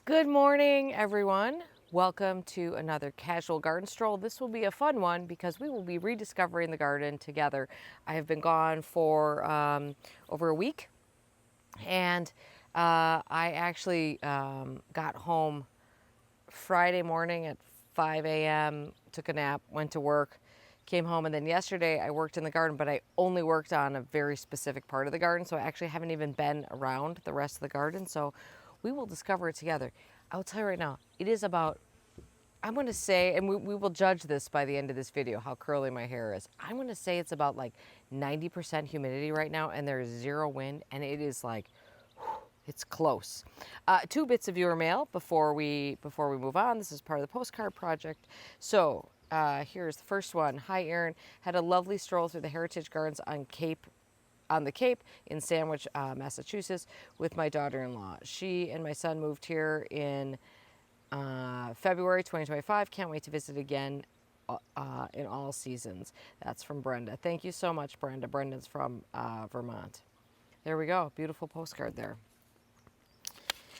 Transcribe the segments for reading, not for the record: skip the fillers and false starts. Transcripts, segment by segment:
Good morning, everyone. Welcome to another casual garden stroll. This will be a fun one because we will be rediscovering the garden together. I have been gone for over a week, and I actually got home Friday morning at 5 a.m., took a nap, went to work, came home, and then yesterday I worked in the garden, but I only worked on a very specific part of the garden, so I actually haven't even been around the rest of the garden, so we will discover it together. I will tell you right now, it is about, I'm going to say, and we will judge this by the end of this video, how curly my hair is. I'm going to say it's about like 90% humidity right now, and there is zero wind, and it is like, it's close. Two bits of viewer mail before we move on. This is part of the postcard project. So here's the first one. Hi, Erin. Had a lovely stroll through the Heritage Gardens on the Cape in Sandwich, Massachusetts, with my daughter-in-law. She and my son moved here in February 2025. Can't wait to visit again in all seasons. That's from Brenda. Thank you so much, Brenda. Brenda's from Vermont. There we go. Beautiful postcard there.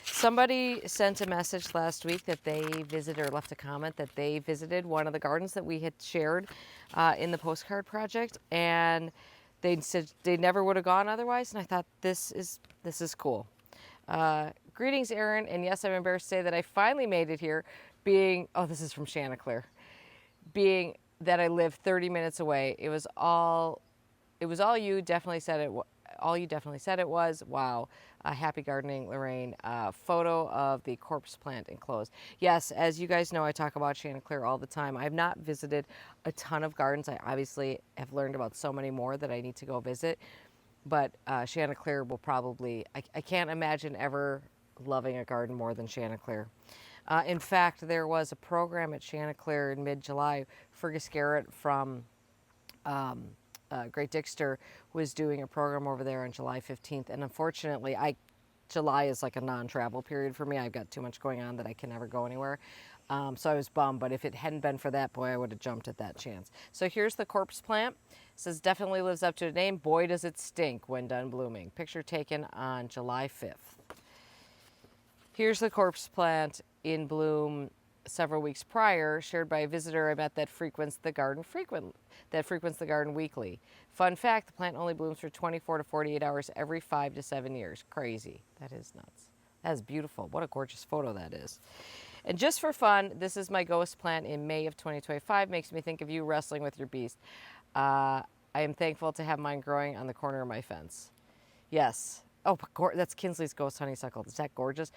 Somebody sent a message last week that they visited, or left a comment that they visited one of the gardens that we had shared in the postcard project, and they said they never would have gone otherwise. And I thought this is cool. Greetings, Erin, and yes, I'm embarrassed to say that I finally made it here. This is from Chanticleer. Being that I live 30 minutes away, it was all you. Definitely said it. All you definitely said it was. Wow. Happy gardening, Lorraine. Photo of the corpse plant enclosed. Yes, as you guys know, I talk about Chanticleer all the time. I've not visited a ton of gardens. I obviously have learned about so many more that I need to go visit. But Chanticleer will probably, I can't imagine ever loving a garden more than Chanticleer. In fact, there was a program at Chanticleer in mid-July. Fergus Garrett from Great Dixter was doing a program over there on July 15th, and unfortunately, July is like a non-travel period for me. I've got too much going on that I can never go anywhere. So I was bummed, but if it hadn't been for that, boy, I would have jumped at that chance. So here's the corpse plant. It says, definitely lives up to the name. Boy, does it stink when done blooming. Picture taken on July 5th. Here's the corpse plant in bloom several weeks prior, shared by a visitor I met that frequents the garden weekly. Fun fact, the plant only blooms for 24 to 48 hours every 5 to 7 years. Crazy. That is nuts. That is beautiful. What a gorgeous photo that is. And just for fun, this is my ghost plant in May of 2025. Makes me think of you wrestling with your beast. I am thankful to have mine growing on the corner of my fence. Yes. Oh, that's Kinsley's ghost honeysuckle. Is that gorgeous?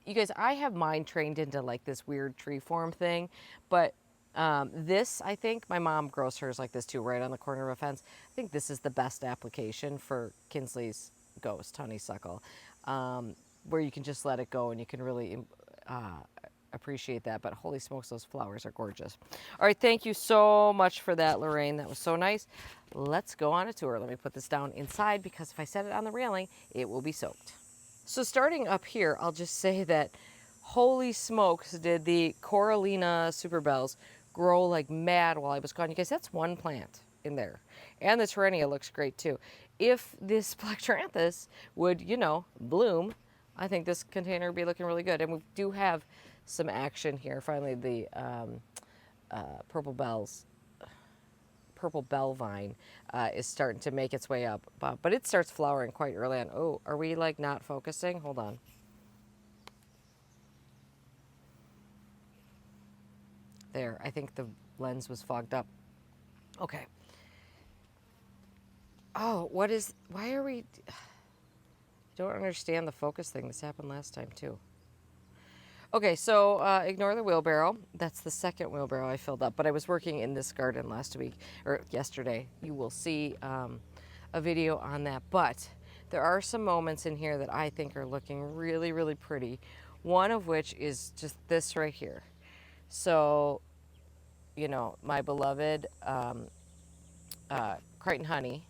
You guys, I have mine trained into like this weird tree form thing, but this, I think, my mom grows hers like this too, right on the corner of a fence. I think this is the best application for Kinsley's ghost honeysuckle, where you can just let it go and you can really appreciate that. But holy smokes, those flowers are gorgeous. All right, thank you so much for that, Lorraine. That was so nice. Let's go on a tour. Let me put this down inside because if I set it on the railing, it will be soaked. So starting up here, I'll just say that holy smokes, did the Coralina super bells grow like mad while I was gone. You guys, that's one plant in there. And the Terrenia looks great too. If this Plectranthus would, bloom, I think this container would be looking really good. And we do have some action here. Finally, the purple bell vine is starting to make its way up, but it starts flowering quite early on. Oh, are we like not focusing? Hold on. There, I think the lens was fogged up. Okay. Oh, why are we, I don't understand the focus thing. This happened last time too. Okay, so ignore the wheelbarrow. That's the second wheelbarrow I filled up, but I was working in this garden last week, or yesterday. You will see a video on that, but there are some moments in here that I think are looking really, really pretty. One of which is just this right here. So, my beloved Crichton Honey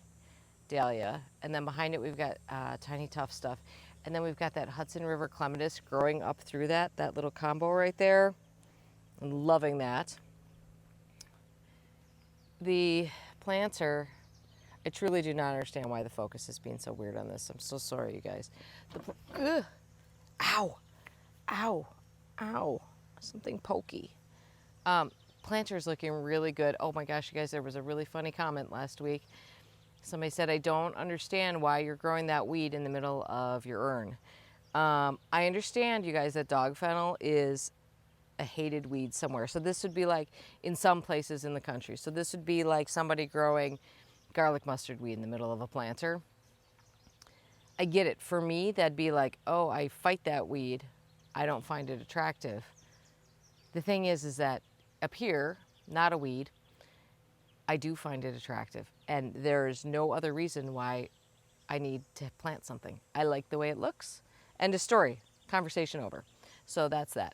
dahlia, and then behind it we've got Tiny Tough Stuff. And then we've got that Hudson River clematis growing up through that little combo right there. I'm loving that. The plants are, I truly do not understand why the focus is being so weird on this. I'm so sorry, you guys. Ow, Ow, ow, something pokey. Planter's looking really good. Oh my gosh, you guys, there was a really funny comment last week. Somebody said, I don't understand why you're growing that weed in the middle of your urn. I understand, you guys, that dog fennel is a hated weed somewhere. So this would be like in some places in the country. So this would be like somebody growing garlic mustard weed in the middle of a planter. I get it. For me, that'd be like, oh, I fight that weed. I don't find it attractive. The thing is that up here, not a weed, I do find it attractive. And there's no other reason why I need to plant something. I like the way it looks. End of story. Conversation over. So that's that.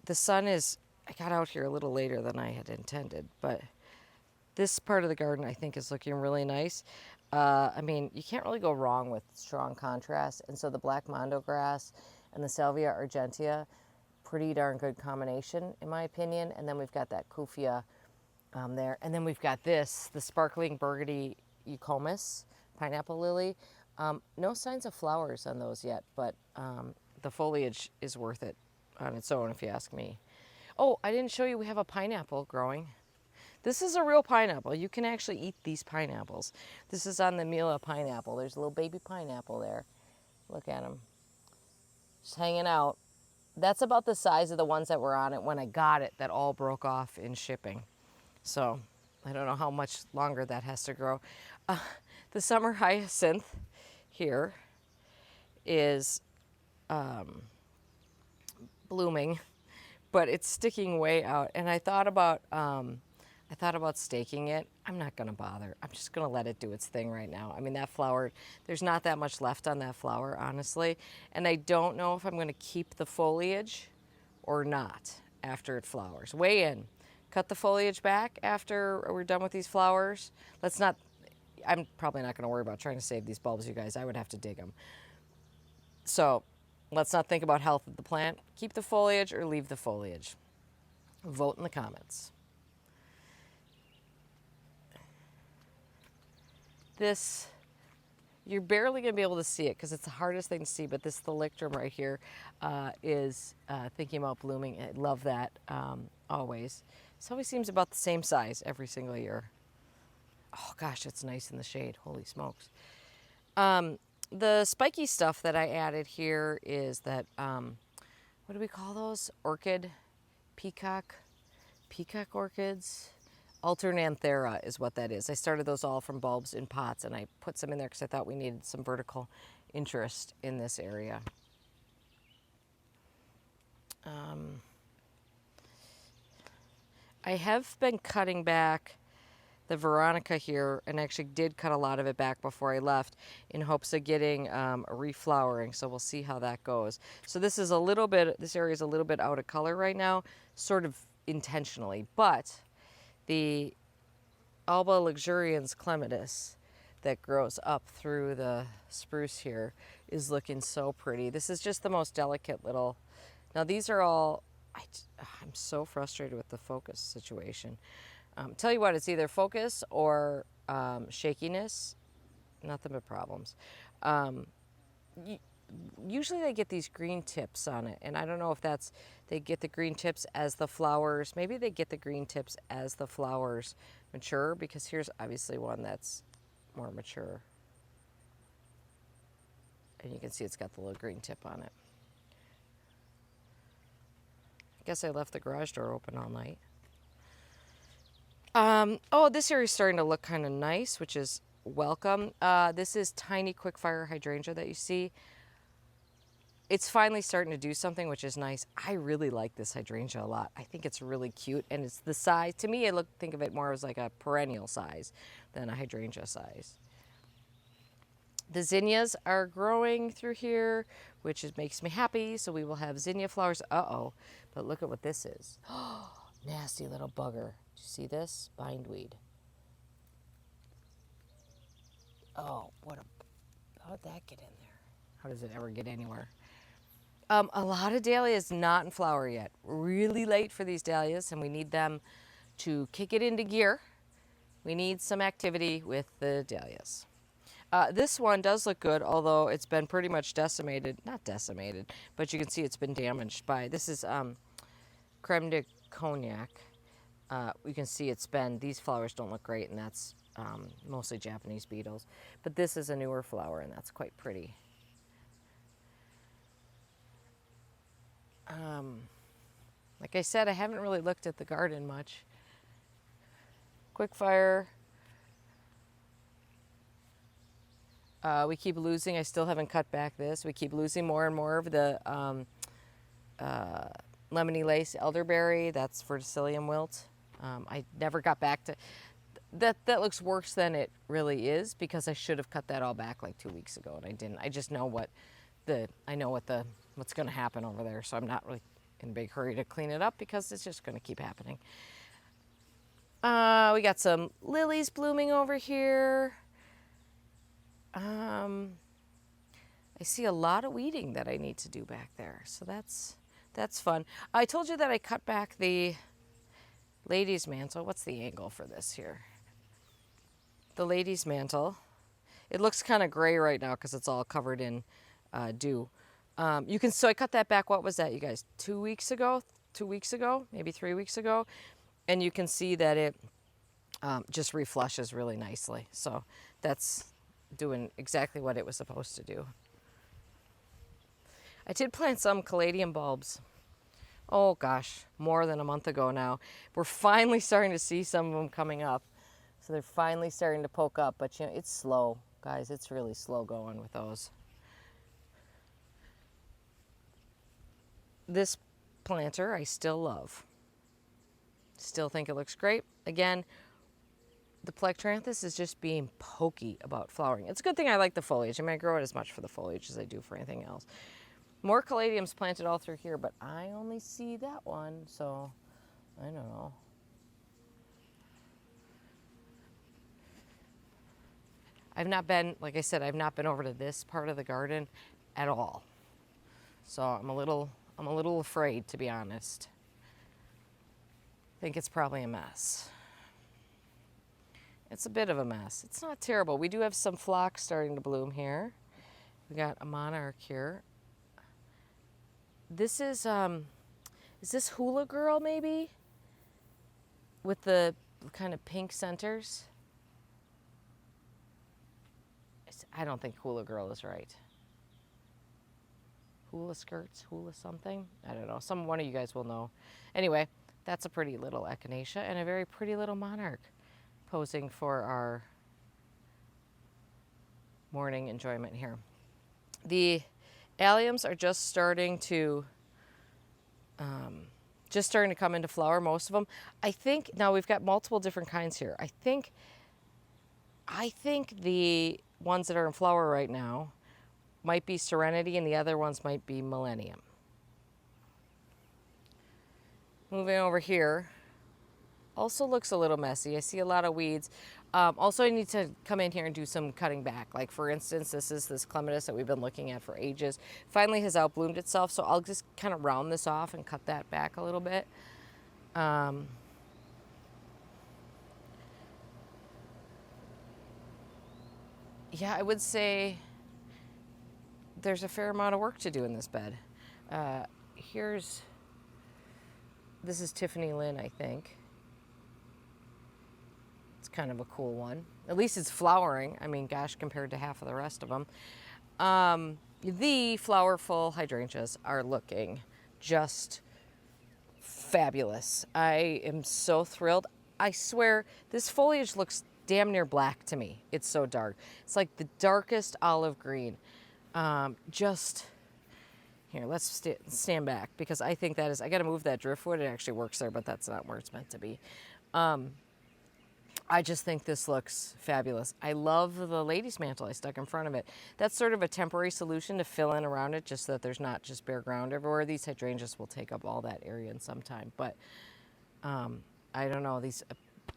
The sun is, I got out here a little later than I had intended, but this part of the garden I think is looking really nice. I mean, you can't really go wrong with strong contrast. And so the black mondo grass and the salvia argentea, pretty darn good combination in my opinion. And then we've got that kufia there. And then we've got this, the sparkling burgundy eucomis, pineapple lily. No signs of flowers on those yet, but the foliage is worth it on its own if you ask me. Oh, I didn't show you we have a pineapple growing. This is a real pineapple. You can actually eat these pineapples. This is on the Mila pineapple. There's a little baby pineapple there. Look at him. Just hanging out. That's about the size of the ones that were on it when I got it that all broke off in shipping. So I don't know how much longer that has to grow. The summer hyacinth here is blooming, but it's sticking way out. And I thought about staking it. I'm not gonna bother. I'm just gonna let it do its thing right now. I mean, that flower, there's not that much left on that flower, honestly. And I don't know if I'm gonna keep the foliage or not after it flowers. Weigh in. Cut the foliage back after we're done with these flowers. Let's not, I'm probably not gonna worry about trying to save these bulbs, you guys. I would have to dig them. So let's not think about health of the plant. Keep the foliage or leave the foliage. Vote in the comments. This, you're barely going to be able to see it because it's the hardest thing to see, but this thalictrum right here is thinking about blooming. I love that always. It always seems about the same size every single year. Oh gosh, it's nice in the shade. Holy smokes. The spiky stuff that I added here is that, what do we call those? Orchid, peacock orchids. Alternanthera is what that is. I started those all from bulbs in pots, and I put some in there because I thought we needed some vertical interest in this area. I have been cutting back the Veronica here, and actually did cut a lot of it back before I left in hopes of getting a reflowering, so we'll see how that goes. So this is a little bit, this area is a little bit out of color right now, sort of intentionally, but the Alba luxurians clematis that grows up through the spruce here is looking so pretty. This is just the most delicate little, now these are all, I'm so frustrated with the focus situation. Tell you what, it's either focus or shakiness, nothing but problems. Usually they get these green tips on it, and I don't know if that's, they get the green tips as the flowers, maybe they get the green tips as the flowers mature, because here's obviously one that's more mature. And you can see it's got the little green tip on it. I guess I left the garage door open all night. Oh, this area is starting to look kind of nice, which is welcome. This is tiny quickfire hydrangea that you see. It's finally starting to do something, which is nice. I really like this hydrangea a lot. I think it's really cute, and it's the size. To me, think of it more as like a perennial size than a hydrangea size. The zinnias are growing through here, which makes me happy. So we will have zinnia flowers. Uh-oh, but look at what this is. Oh, nasty little bugger. Do you see this? Bindweed. Oh, how did that get in there? How does it ever get anywhere? A lot of dahlias not in flower yet. Really late for these dahlias, and we need them to kick it into gear. We need some activity with the dahlias. This one does look good, although it's been pretty much decimated. Not decimated, but you can see it's been damaged by, this is creme de cognac. You can see it's been, these flowers don't look great, and that's mostly Japanese beetles. But this is a newer flower, and that's quite pretty. Like I said, I haven't really looked at the garden much. Quick fire. We keep losing, I still haven't cut back this. We keep losing more and more of the lemony lace elderberry. That's verticillium wilt. I never got back to that. That looks worse than it really is, because I should have cut that all back like 2 weeks ago, and I didn't. I just know what's going to happen over there, so I'm not really in a big hurry to clean it up, because it's just going to keep happening. We got some lilies blooming over here. I see a lot of weeding that I need to do back there, so that's fun. I told you that I cut back the lady's mantle. What's the angle for this here? The lady's mantle. It looks kind of gray right now because it's all covered in dew. So I cut that back, what was that, you guys? 2 weeks ago? 2 weeks ago? Maybe 3 weeks ago? And you can see that it just reflushes really nicely. So that's doing exactly what it was supposed to do. I did plant some caladium bulbs. Oh gosh, more than a month ago now. We're finally starting to see some of them coming up. So they're finally starting to poke up, but it's slow, guys. It's really slow going with those. This planter I still love. Still think it looks great. Again, the Plectranthus is just being pokey about flowering. It's a good thing I like the foliage. I mean, I grow it as much for the foliage as I do for anything else. More caladiums planted all through here, but I only see that one, so I don't know. I've not been, like I said, I've not been over to this part of the garden at all. So I'm a little afraid, to be honest. I think it's probably a mess. It's a bit of a mess. It's not terrible. We do have some phlox starting to bloom here. We got a monarch here. This is this Hula Girl maybe? With the kind of pink centers? I don't think Hula Girl is right. Hula skirts, hula something? I don't know. One of you guys will know. Anyway, that's a pretty little echinacea and a very pretty little monarch posing for our morning enjoyment here. The alliums are just starting to come into flower, most of them. I think, now we've got multiple different kinds here. I think the ones that are in flower right now might be Serenity, and the other ones might be Millennium. Moving over here, also looks a little messy. I see a lot of weeds. Also, I need to come in here and do some cutting back. Like, for instance, this is this clematis that we've been looking at for ages. Finally has outbloomed itself, so I'll just kind of round this off and cut that back a little bit. Yeah, I would say there's a fair amount of work to do in this bed. This is Tiffany Lynn, I think. It's kind of a cool one. At least it's flowering. I mean, gosh, compared to half of the rest of them. The flowerful hydrangeas are looking just fabulous. I am so thrilled. I swear, this foliage looks damn near black to me. It's so dark. It's like the darkest olive green. Here, let's stand back, because I think that is, I got to move that driftwood. It actually works there, but that's not where it's meant to be. I just think this looks fabulous. I love the lady's mantle I stuck in front of it. That's sort of a temporary solution to fill in around it, just so that there's not just bare ground everywhere. These hydrangeas will take up all that area in some time, but I don't know. These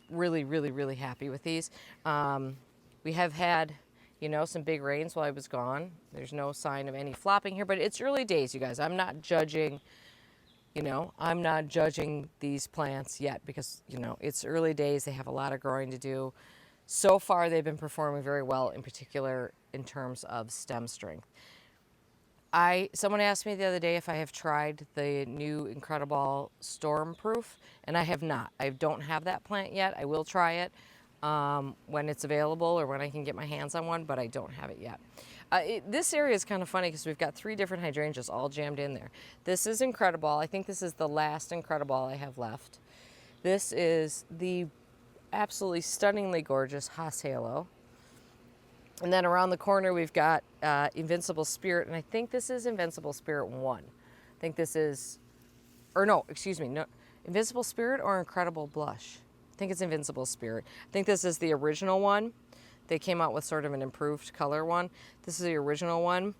really, really, really happy with these. We have had, some big rains while I was gone. There's no sign of any flopping here, but it's early days, you guys. I'm not judging, I'm not judging these plants yet, because, it's early days. They have a lot of growing to do. So far, they've been performing very well, in particular in terms of stem strength. Someone asked me the other day if I have tried the new Incredible Stormproof, and I have not. I don't have that plant yet. I will try it when it's available or when I can get my hands on one, but I don't have it yet. This area is kind of funny because we've got 3 different hydrangeas all jammed in there. This is Incredible. I think this is the last Incredible I have left. This is the absolutely stunningly gorgeous Haas Halo. And then around the corner, we've got Invincible Spirit, and I think this is Invincible Spirit 1. I think this is, or no, excuse me, no, Invincible Spirit or Incredible Blush. I think it's Invincible Spirit. I think this is the original one. They came out with sort of an improved color one. This is the original one.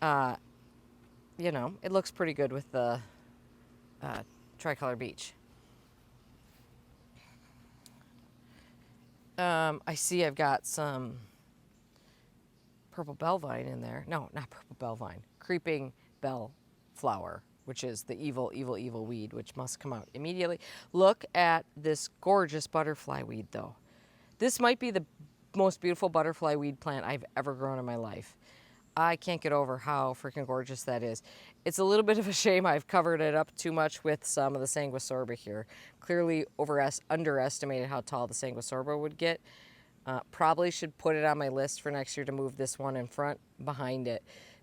You know, it looks pretty good with the Tricolor Beach. I see I've got some purple bellvine in there. No, not purple bellvine. Creeping bellflower, which is the evil, evil, evil weed, which must come out immediately. Look at this gorgeous butterfly weed, though. This might be the most beautiful butterfly weed plant I've ever grown in my life. I can't get over how freaking gorgeous that is. It's a little bit of a shame I've covered it up too much with some of the Sanguisorba here. Clearly underestimated how tall the Sanguisorba would get. Probably should put it on my list for next year to move this one in front behind it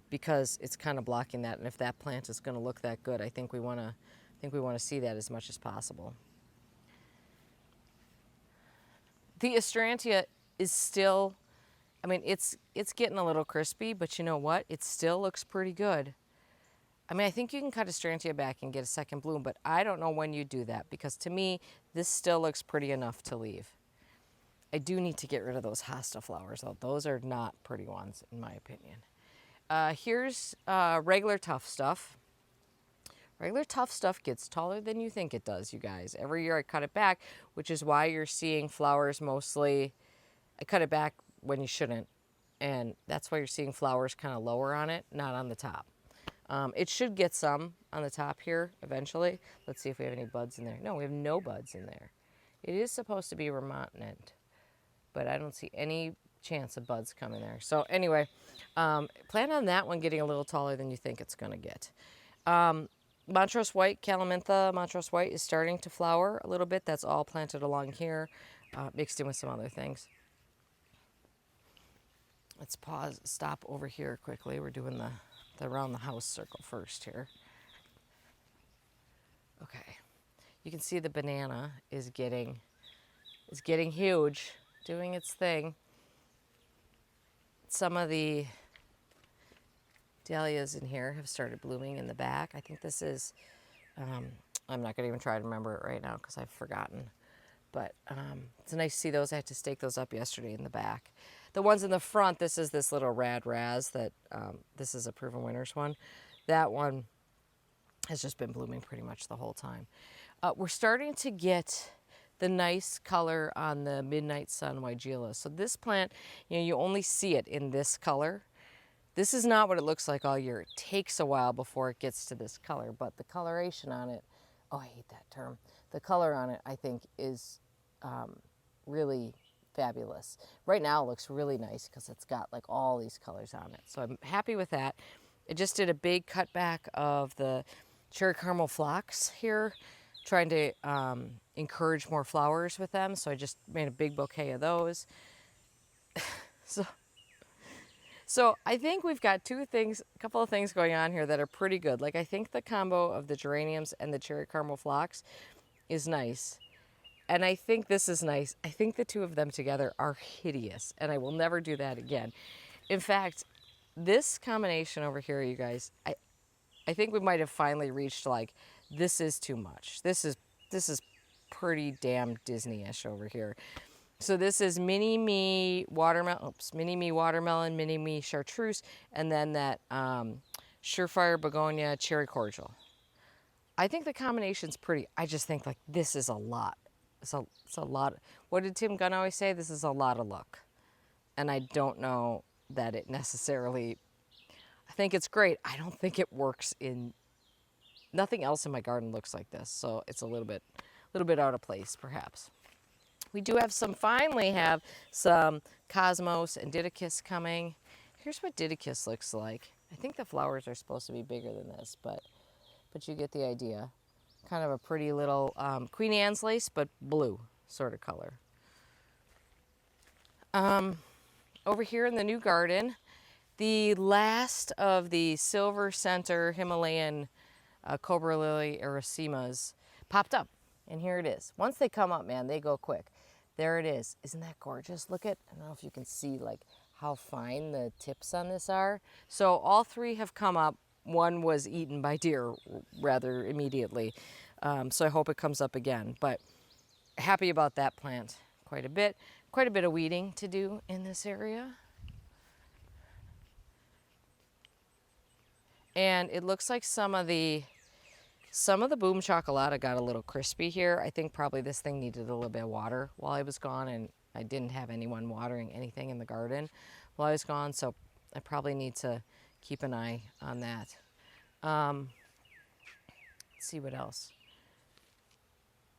because it's kind of blocking that. And if that plant is going to look that good, I think we want to see that as much as possible. The Astrantia is still, I mean, it's getting a little crispy, but you know what? It still looks pretty good. I mean, I think you can cut Astrantia back and get a second bloom, but I don't know when you do that because to me, this still looks pretty enough to leave. I do need to get rid of those hosta flowers, though. Those are not pretty ones, in my opinion. Here's regular tough stuff. Regular tough stuff gets taller than you think it does, you guys. Every year I cut it back, which is why you're seeing flowers mostly. I cut it back when you shouldn't, and that's why you're seeing flowers kind of lower on it, not on the top. It should get some on the top here eventually. Let's see if we have any buds in there. No, we have no buds in there. It is supposed to be remontant, but I don't see any chance of buds coming there. So anyway, plan on that one getting a little taller than you think it's going to get. Montrose White, Calamintha Montrose White is starting to flower a little bit. That's all planted along here, mixed in with some other things. Let's stop over here quickly. We're doing the around the house circle first here. Okay, you can see the banana is getting huge, doing its thing. Some of the dahlias in here have started blooming in the back. I think this is, I'm not going to even try to remember it right now because I've forgotten. But it's nice to see those. I had to stake those up yesterday in the back. The ones in the front, this is this little Rad Raz that, this is a Proven Winners one. That one has just been blooming pretty much the whole time. We're starting to get the nice color on the Midnight Sun Weigela. So this plant, you know, you only see it in this color. This is not what it looks like all year. It takes a while before it gets to this color, but the coloration on it, oh, I hate that term. The color on it, I think, is really fabulous. Right now it looks really nice because it's got like all these colors on it. So I'm happy with that. I just did a big cutback of the cherry caramel phlox here, trying to encourage more flowers with them. So I just made a big bouquet of those. So I think we've got a couple of things going on here that are pretty good. Like I think the combo of the geraniums and the cherry caramel phlox is nice. And I think this is nice. I think the two of them together are hideous, and I will never do that again. In fact, this combination over here, you guys, I think we might have finally reached like, this is too much. This is pretty damn Disney-ish over here. So this is Mini Me Watermelon, Mini Me Chartreuse, and then that Surefire Begonia Cherry Cordial. I think the combination's pretty. I just think like this is a lot. It's a lot. What did Tim Gunn always say? This is a lot of luck. And I don't know that it necessarily, I think it's great. I don't think it works nothing else in my garden looks like this. So it's a little bit out of place perhaps. We do have finally have some Cosmos and Didicus coming. Here's what Didicus looks like. I think the flowers are supposed to be bigger than this, but you get the idea. Kind of a pretty little Queen Anne's lace, but blue sort of color. Over here in the new garden, the last of the silver center Himalayan Cobra Lily Erasemas popped up. And here it is. Once they come up, man, they go quick. There it is. Isn't that gorgeous? Look at, I don't know if you can see like how fine the tips on this are. So all three have come up. One was eaten by deer rather immediately. So I hope it comes up again. But happy about that plant quite a bit. Quite a bit of weeding to do in this area. And it looks like some of the boom chocolata got a little crispy here. I think probably this thing needed a little bit of water while I was gone, and I didn't have anyone watering anything in the garden while I was gone, so I probably need to keep an eye on that. Let's see what else.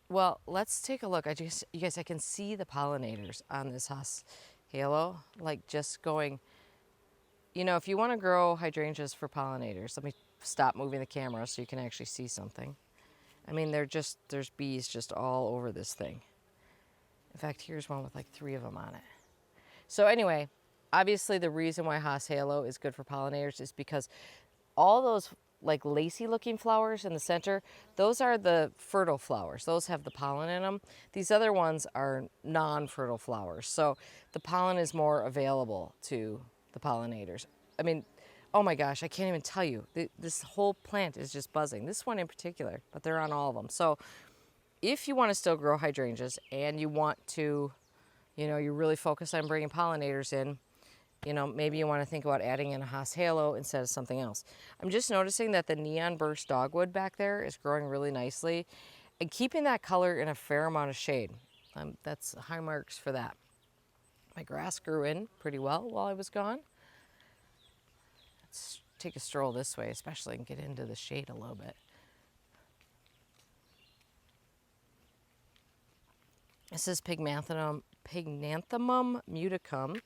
Well, let's take a look. You guys, I can see the pollinators on this halo, like just going. You know, if you want to grow hydrangeas for pollinators, let me stop moving the camera so you can actually see something. I mean, there's bees just all over this thing. In fact, here's one with like 3 of them on it. So anyway, obviously the reason why Haas Halo is good for pollinators is because all those like lacy looking flowers in the center, those are the fertile flowers. Those have the pollen in them. These other ones are non-fertile flowers. So the pollen is more available to the pollinators. I mean, oh my gosh, I can't even tell you. This whole plant is just buzzing. This one in particular, but they're on all of them. So if you want to still grow hydrangeas and you want to, you know, you're really focused on bringing pollinators in, you know, maybe you want to think about adding in a Haas Halo instead of something else. I'm just noticing that the Neon Burst Dogwood back there is growing really nicely and keeping that color in a fair amount of shade. That's high marks for that. My grass grew in pretty well while I was gone. Let's take a stroll this way, especially, and get into the shade a little bit. This is Pygmanthemum muticum,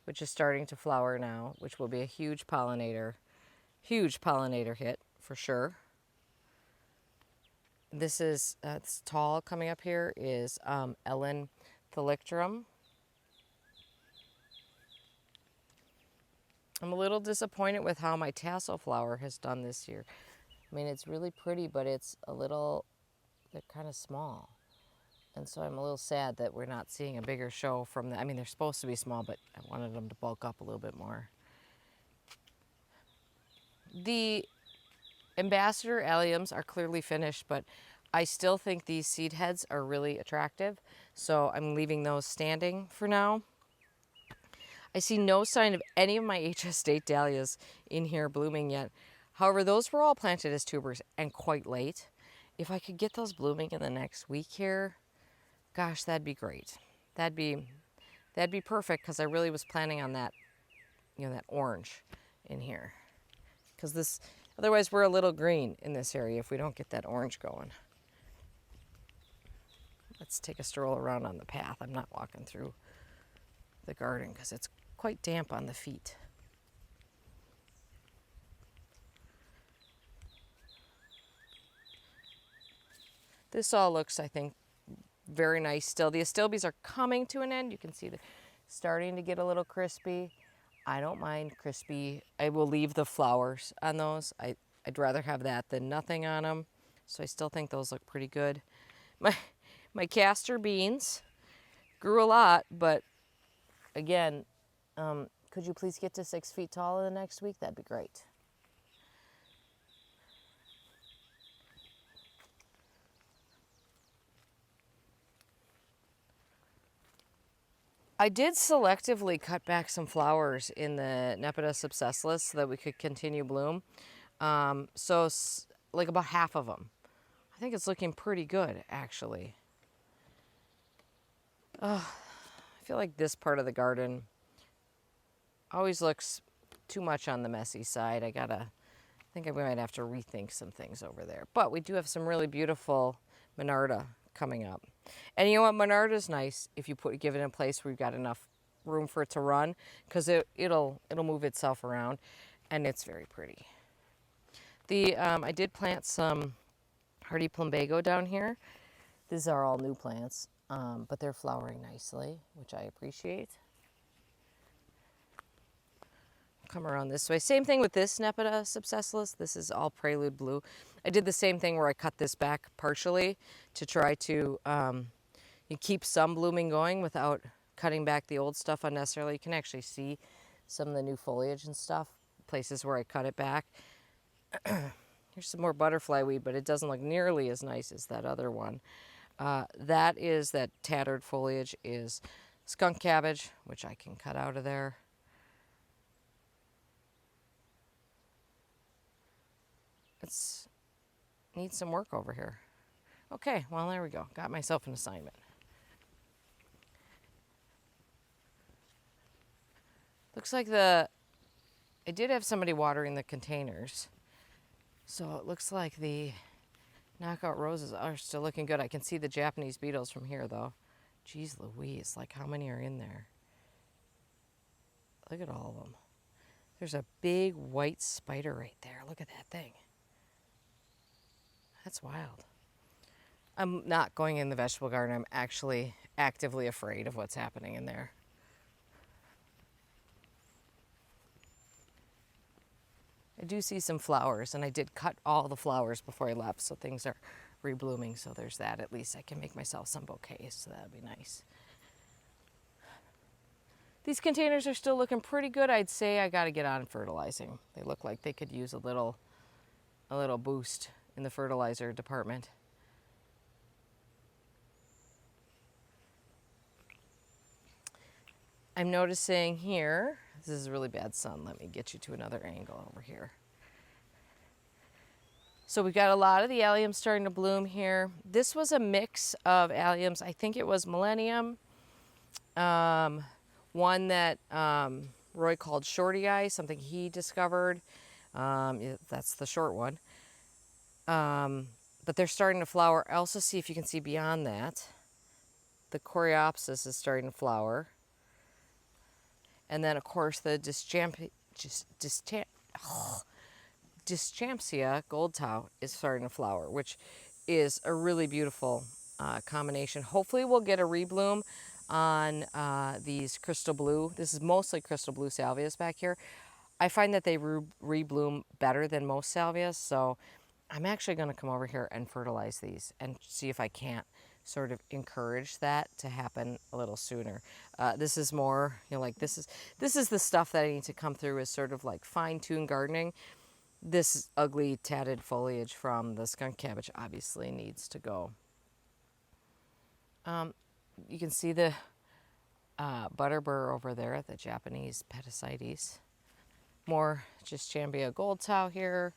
which is starting to flower now, which will be a huge pollinator hit for sure. This is it's tall coming up here is Ellen Thalictrum. I'm a little disappointed with how my tassel flower has done this year. I mean, it's really pretty, but it's a little, they're kind of small. And so I'm a little sad that we're not seeing a bigger show from them. I mean, they're supposed to be small, but I wanted them to bulk up a little bit more. The ambassador alliums are clearly finished, but I still think these seed heads are really attractive. So I'm leaving those standing for now. I see no sign of any of my HS State dahlias in here blooming yet. However, those were all planted as tubers and quite late. If I could get those blooming in the next week here, gosh, that'd be great. That'd be perfect, because I really was planning on that, you know, that orange in here. Because otherwise we're a little green in this area if we don't get that orange going. Let's take a stroll around on the path. I'm not walking through the garden because it's quite damp on the feet. This all looks, I think, very nice still. The astilbes are coming to an end. You can see they're starting to get a little crispy. I don't mind crispy. I will leave the flowers on those. I'd rather have that than nothing on them. So I still think those look pretty good. My castor beans grew a lot, but again, could you please get to 6 feet tall in the next week? That'd be great. I did selectively cut back some flowers in the Nepeta subsessilis so that we could continue bloom. So like about half of them. I think it's looking pretty good, actually. I feel like this part of the garden always looks too much on the messy side. I think I might have to rethink some things over there. But we do have some really beautiful Monarda coming up. And you know what, Monarda is nice if you give it in a place where you've got enough room for it to run, because it'll move itself around, and it's very pretty. I did plant some hardy plumbago down here. These are all new plants, but they're flowering nicely, which I appreciate. Come around this way. Same thing with this Nepeta subsessilis. This is all Prelude Blue. I did the same thing where I cut this back partially to try to keep some blooming going without cutting back the old stuff unnecessarily. You can actually see some of the new foliage and stuff, places where I cut it back. Here's some more butterfly weed, but it doesn't look nearly as nice as that other one. That tattered foliage is skunk cabbage, which I can cut out of there. It needs some work over here. Okay, well, there we go. Got myself an assignment. Looks like I did have somebody watering the containers. So it looks like the knockout roses are still looking good. I can see the Japanese beetles from here, though. Geez Louise, like how many are in there? Look at all of them. There's a big white spider right there. Look at that thing. That's wild. I'm not going in the vegetable garden. I'm actually actively afraid of what's happening in there. I do see some flowers, and I did cut all the flowers before I left, so things are reblooming. So there's that. At least I can make myself some bouquets, so that'd be nice. These containers are still looking pretty good. I'd say I got to get on fertilizing. They look like they could use a little boost in the fertilizer department. I'm noticing here, this is really bad sun. Let me get you to another angle over here. So we've got a lot of the alliums starting to bloom here. This was a mix of alliums. I think it was Millennium, one that Roy called Shorty Eye, something he discovered. That's the short one. But they're starting to flower. I also see, if you can see beyond that, the Coreopsis is starting to flower. And then, of course, the Dischampsia gold tau is starting to flower, which is a really beautiful combination. Hopefully we'll get a rebloom on these crystal blue. This is mostly crystal blue salvias back here. I find that they rebloom better than most salvias, so I'm actually going to come over here and fertilize these and see if I can't sort of encourage that to happen a little sooner. This is more, like this is the stuff that I need to come through as sort of like fine-tuned gardening. This ugly tatted foliage from the skunk cabbage obviously needs to go. You can see the butterbur over there, the Japanese Petasites. More Dischampsia gold tau here.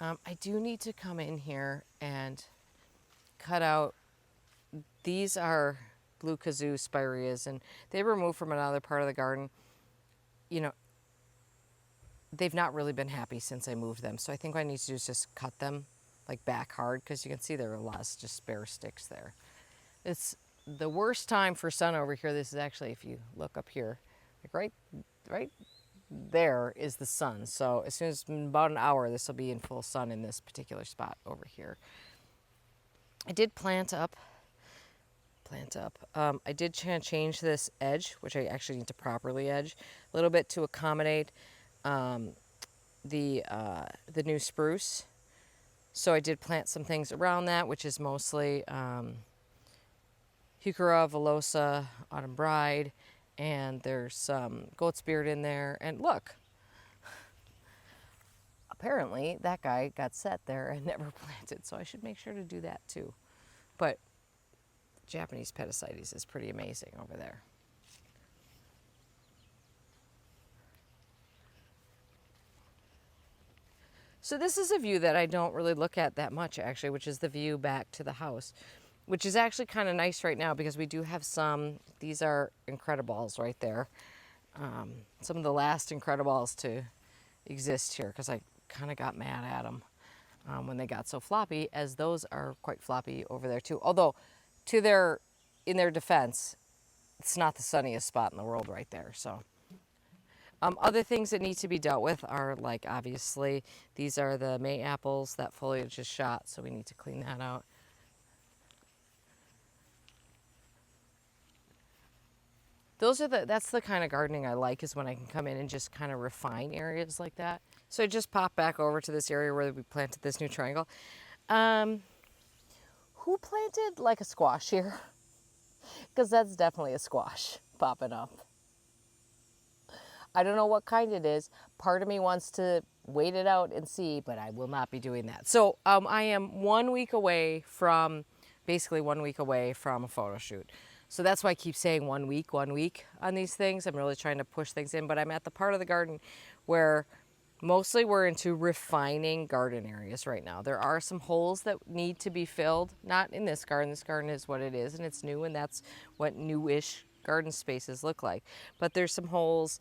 I do need to come in here and cut out, these are blue kazoo spireas, and they were moved from another part of the garden. They've not really been happy since I moved them. So I think what I need to do is just cut them like back hard, because you can see there are a lot of just bare sticks there. It's the worst time for sun over here. This is actually, if you look up here, like right there is the sun. So as soon as in about an hour, this will be in full sun in this particular spot over here. I did plant up. I did change this edge, which I actually need to properly edge a little bit to accommodate the new spruce. So I did plant some things around that, which is mostly Heuchera villosa, Autumn Bride, and there's some goat's beard in there. And look, apparently that guy got set there and never planted, so I should make sure to do that too. But Japanese Petasites is pretty amazing over there. So this is a view that I don't really look at that much, actually, which is the view back to the house, which is actually kind of nice right now because we do have some, these are Incrediballs right there. Some of the last Incrediballs to exist here, because I kind of got mad at them. when they got so floppy, as those are quite floppy over there too. Although, in their defense, it's not the sunniest spot in the world right there. So, other things that need to be dealt with are, like, obviously, these are the May apples. That foliage is shot, so we need to clean that out. That's the kind of gardening I like, is when I can come in and just kind of refine areas like that. So I just popped back over to this area where we planted this new triangle. Who planted like a squash here? Because that's definitely a squash popping up. I don't know what kind it is. Part of me wants to wait it out and see, but I will not be doing that. So I am 1 week away from, basically 1 week away from a photo shoot. So that's why I keep saying 1 week on these things. I'm really trying to push things in, but I'm at the part of the garden where mostly we're into refining garden areas right now. There are some holes that need to be filled, not in this garden. This garden is what it is, and it's new, and that's what newish garden spaces look like. But there's some holes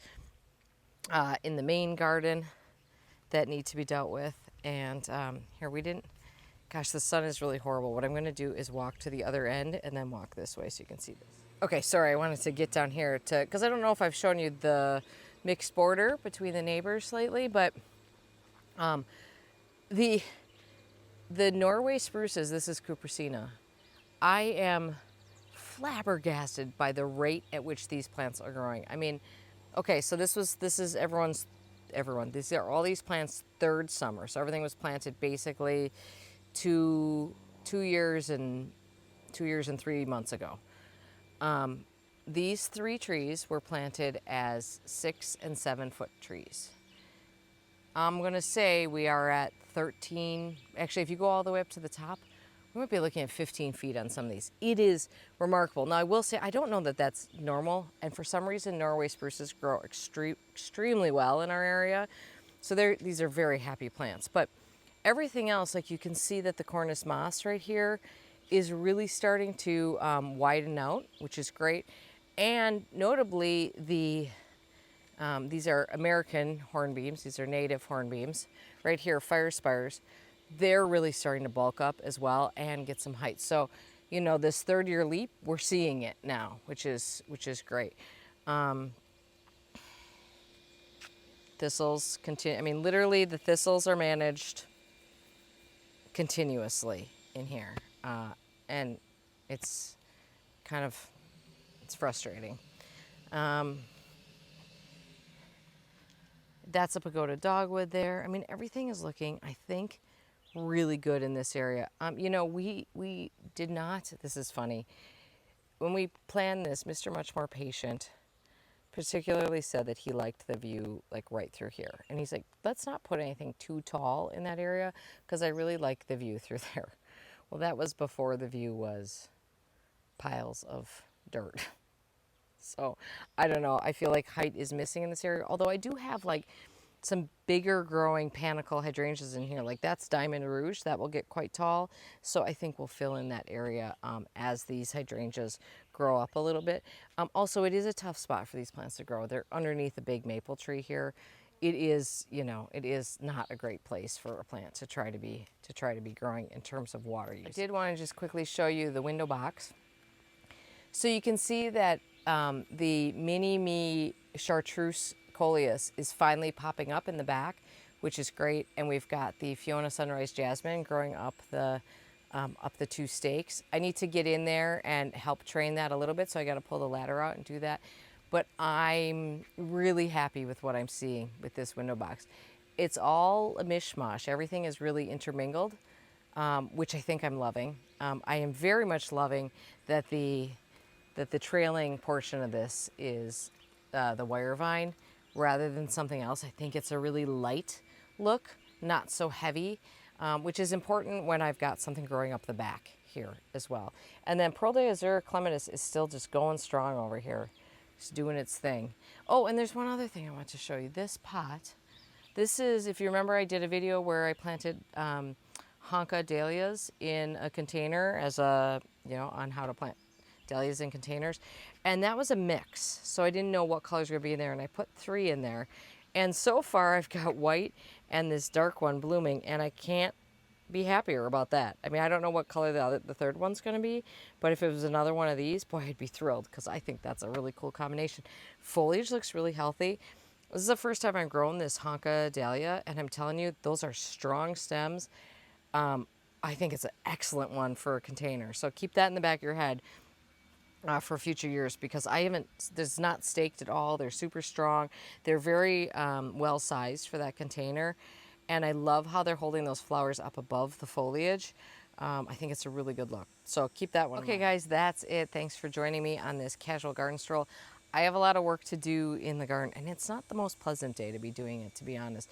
in the main garden that need to be dealt with. And gosh, the sun is really horrible. What I'm going to do is walk to the other end and then walk this way so you can see this. Okay, sorry, I wanted to get down here because I don't know if I've shown you the mixed border between the neighbors lately, but the Norway spruces, this is Cupressina. I am flabbergasted by the rate at which these plants are growing. I mean, okay, so this is everyone. These are all these plants' third summer. So everything was planted basically two years and 3 months ago. These 3 trees were planted as 6 and 7 foot trees. I'm gonna say we are at 13. Actually, if you go all the way up to the top, we might be looking at 15 feet on some of these. It is remarkable. Now, I will say, I don't know that that's normal. And for some reason, Norway spruces grow extremely well in our area. So these are very happy plants. But everything else, like you can see that the Cornus moss right here is really starting to widen out, which is great. And notably, these are American hornbeams. These are native hornbeams. Right here, fire spires. They're really starting to bulk up as well and get some height. So, you know, this 3rd-year leap, we're seeing it now, which is great. Thistles continue. I mean, literally, the thistles are managed continuously in here, and it's frustrating. That's a pagoda dogwood there. I mean, everything is looking, I think, really good in this area. You know, we did not, this is funny, when we planned this, Mr. Much More Patient particularly said that he liked the view like right through here. And he's like, let's not put anything too tall in that area because I really like the view through there. Well, that was before the view was piles of dirt. So I don't know. I feel like height is missing in this area, although I do have like some bigger growing panicle hydrangeas in here. Like that's Diamond Rouge, that will get quite tall. So I think we'll fill in that area as these hydrangeas grow up a little bit. Also, it is a tough spot for these plants to grow. They're underneath a big maple tree here. It is, you know, it is not a great place for a plant to try to be growing in terms of water use. I did want to just quickly show you the window box. So you can see that the mini-me chartreuse coleus is finally popping up in the back, which is great. And we've got the Fiona Sunrise Jasmine growing up the 2 stakes. I need to get in there and help train that a little bit, so I got to pull the ladder out and do that. But I'm really happy with what I'm seeing with this window box. It's all a mishmash. Everything is really intermingled, which I think I'm loving. I am very much loving that the trailing portion of this is the wire vine rather than something else. I think it's a really light look, not so heavy, which is important when I've got something growing up the back here as well. And then Pearl de Azur Clematis is still just going strong over here. It's doing its thing. Oh, and there's one other thing I want to show you. This pot, this is, if you remember, I did a video where I planted Honka dahlias in a container as a, you know, on how to plant dahlias in containers. And that was a mix. So I didn't know what colors were going to be in there. And I put 3 in there. And so far I've got white and this dark one blooming. And I can't be happier about that. I mean, I don't know what color the third one's going to be, but if it was another one of these, boy, I'd be thrilled because I think that's a really cool combination. Foliage looks really healthy. This is the first time I've grown this Honka Dahlia, and I'm telling you, those are strong stems. I think it's an excellent one for a container. So keep that in the back of your head for future years, because I haven't, there's not staked at all. They're super strong. They're very well sized for that container. And I love how they're holding those flowers up above the foliage. I think it's a really good look. So keep that one. Okay, guys, that's it. Thanks for joining me on this casual garden stroll. I have a lot of work to do in the garden, and it's not the most pleasant day to be doing it, to be honest.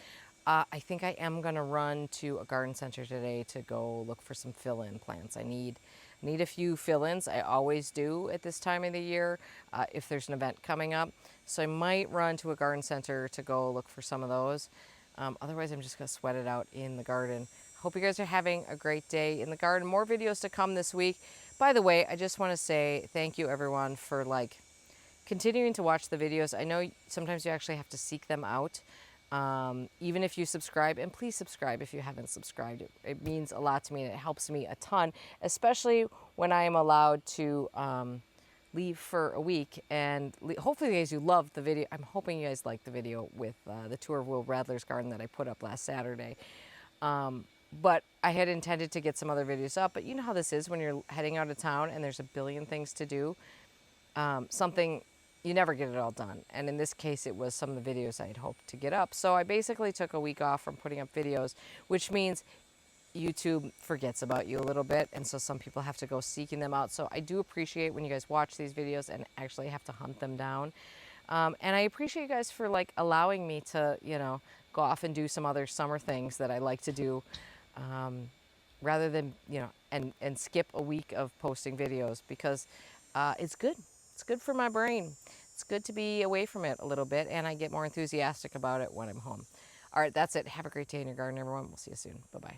I think I am going to run to a garden center today to go look for some fill-in plants. I need a few fill-ins. I always do at this time of the year if there's an event coming up. So I might run to a garden center to go look for some of those. Otherwise, I'm just going to sweat it out in the garden. Hope you guys are having a great day in the garden. More videos to come this week. By the way, I just want to say thank you, everyone, for continuing to watch the videos. I know sometimes you actually have to seek them out. Even if you subscribe, and please subscribe if you haven't subscribed. It means a lot to me, and it helps me a ton, especially when I am allowed to leave for a week. And hopefully, you guys, you loved the video. I'm hoping you guys liked the video with the tour of Will Radler's garden that I put up last Saturday. But I had intended to get some other videos up, but you know how this is when you're heading out of town and there's a billion things to do. You never get it all done. And in this case, it was some of the videos I had hoped to get up. So I basically took a week off from putting up videos, which means YouTube forgets about you a little bit. And so some people have to go seeking them out. So I do appreciate when you guys watch these videos and actually have to hunt them down. And I appreciate you guys for allowing me to, go off and do some other summer things that I like to do, rather than, and skip a week of posting videos, because it's good. It's good for my brain. It's good to be away from it a little bit, and I get more enthusiastic about it when I'm home. All right, that's it. Have a great day in your garden, everyone. We'll see you soon. Bye-bye.